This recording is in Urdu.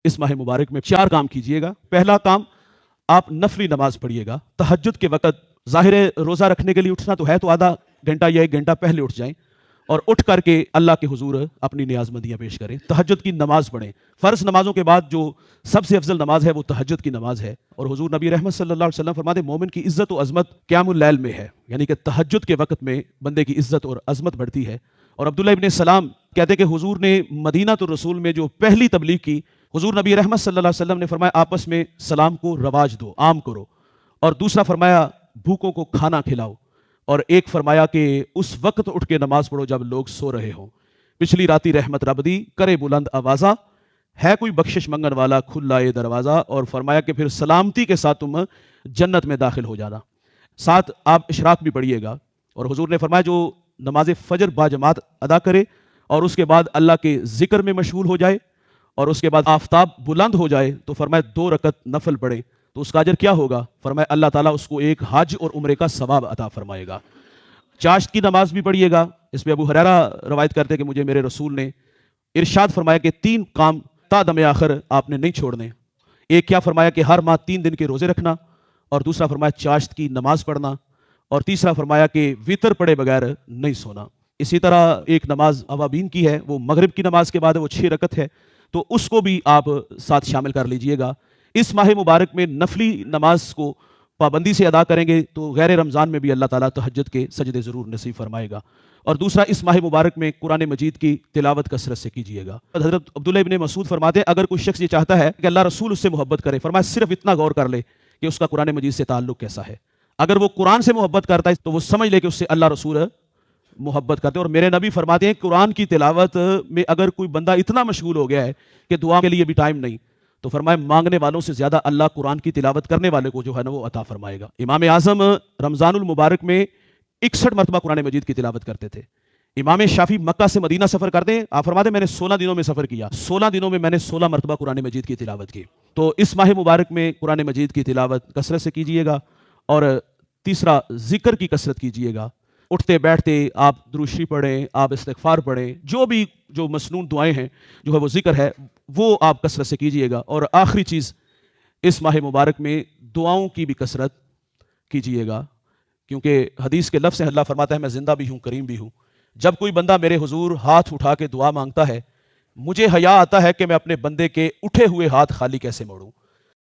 اس ماہ مبارک میں 4 کام کیجئے گا۔ پہلا کام، آپ نفلی نماز پڑھیے گا تہجد کے وقت۔ ظاہر ہے روزہ رکھنے کے لیے اٹھنا تو ہے، تو آدھا گھنٹہ یا 1 گھنٹہ پہلے اٹھ جائیں اور اٹھ کر کے اللہ کے حضور اپنی نیاز مندیاں پیش کریں، تہجد کی نماز پڑھیں۔ فرض نمازوں کے بعد جو سب سے افضل نماز ہے وہ تہجد کی نماز ہے، اور حضور نبی رحمت صلی اللہ علیہ وسلم فرماتے ہیں مومن کی عزت و عظمت قیام اللیل میں ہے، یعنی کہ تہجد کے وقت میں بندے کی عزت اور عظمت بڑھتی ہے۔ اور عبداللہ ابن سلام کہتے ہیں کہ حضور نے مدینہ الرسول میں جو پہلی تبلیغ کی، حضور نبی رحمت صلی اللہ علیہ وسلم نے فرمایا آپس میں سلام کو رواج دو، عام کرو، اور دوسرا فرمایا بھوکوں کو کھانا کھلاؤ، اور ایک فرمایا کہ اس وقت اٹھ کے نماز پڑھو جب لوگ سو رہے ہوں۔ پچھلی راتی رحمت رب دی، کرے بلند آوازہ، ہے کوئی بخشش منگن والا کھلا اے دروازہ، اور فرمایا کہ پھر سلامتی کے ساتھ تم جنت میں داخل ہو جانا۔ ساتھ آپ اشراق بھی پڑھیے گا، اور حضور نے فرمایا جو نماز فجر باجماعت ادا کرے اور اس کے بعد اللہ کے ذکر میں مشغول ہو جائے اور اس کے بعد آفتاب بلند ہو جائے تو فرمایا 2 رکعت نفل پڑھے تو اس کا اجر کیا ہوگا؟ فرمایا اللہ تعالیٰ اس کو ایک حج اور عمرے کا ثواب عطا فرمائے گا۔ چاشت کی نماز بھی پڑھیے گا۔ اس میں ابو ہریرہ روایت کرتے کہ مجھے میرے رسول نے ارشاد فرمایا کہ 3 کام تا دم آخر آپ نے نہیں چھوڑنے۔ ایک کیا فرمایا کہ ہر ماہ 3 دن کے روزے رکھنا، اور دوسرا فرمایا چاشت کی نماز پڑھنا، اور تیسرا فرمایا کہ وطر پڑھے بغیر نہیں سونا۔ اسی طرح ایک نماز اوابین کی ہے، وہ مغرب کی نماز کے بعد وہ 6 رکعت ہے، تو اس کو بھی آپ ساتھ شامل کر لیجئے گا۔ اس ماہ مبارک میں نفلی نماز کو پابندی سے ادا کریں گے تو غیر رمضان میں بھی اللہ تعالیٰ تہجد کے سجدے ضرور نصیب فرمائے گا۔ اور دوسرا، اس ماہ مبارک میں قرآن مجید کی تلاوت کثرت سے کیجیے گا۔ حضرت عبداللہ ابن مسعود فرماتے ہیں اگر کوئی شخص یہ چاہتا ہے کہ اللہ رسول اس سے محبت کرے، فرمایا صرف اتنا غور کر لے کہ اس کا قرآن مجید سے تعلق کیسا ہے۔ اگر وہ قرآن سے محبت کرتا ہے تو وہ سمجھ لے کہ اس سے اللہ رسول محبت کرتے ہیں۔ اور میرے نبی فرماتے ہیں قرآن کی تلاوت میں اگر کوئی بندہ اتنا مشغول ہو گیا ہے کہ دعا کے لیے بھی ٹائم نہیں، تو فرمایا مانگنے والوں سے زیادہ اللہ قرآن کی تلاوت کرنے والے کو جو ہے نا وہ عطا فرمائے گا۔ امام اعظم رمضان المبارک میں 61 مرتبہ قرآن مجید کی تلاوت کرتے تھے۔ امام شافعی مکہ سے مدینہ سفر کرتے ہیں، آپ فرماتے ہیں میں نے 16 دنوں میں سفر کیا، 16 دنوں میں میں نے 16 مرتبہ قرآن مجید کی تلاوت کی۔ تو اس ماہ مبارک میں قرآن مجید کی تلاوت کثرت سے کیجیے گا، اور تیسرا ذکر کی کثرت کیجیے گا۔ اٹھتے بیٹھتے آپ درود شریف پڑھیں، آپ استغفار پڑھیں، جو مسنون دعائیں ہیں جو ہے وہ ذکر ہے وہ آپ کثرت سے کیجیے گا۔ اور آخری چیز، اس ماہ مبارک میں دعاؤں کی بھی کثرت کیجیے گا، کیونکہ حدیث کے لفظ سے اللہ فرماتا ہے میں زندہ بھی ہوں کریم بھی ہوں۔ جب کوئی بندہ میرے حضور ہاتھ اٹھا کے دعا مانگتا ہے، مجھے حیا آتا ہے کہ میں اپنے بندے کے اٹھے ہوئے ہاتھ خالی کیسے موڑوں۔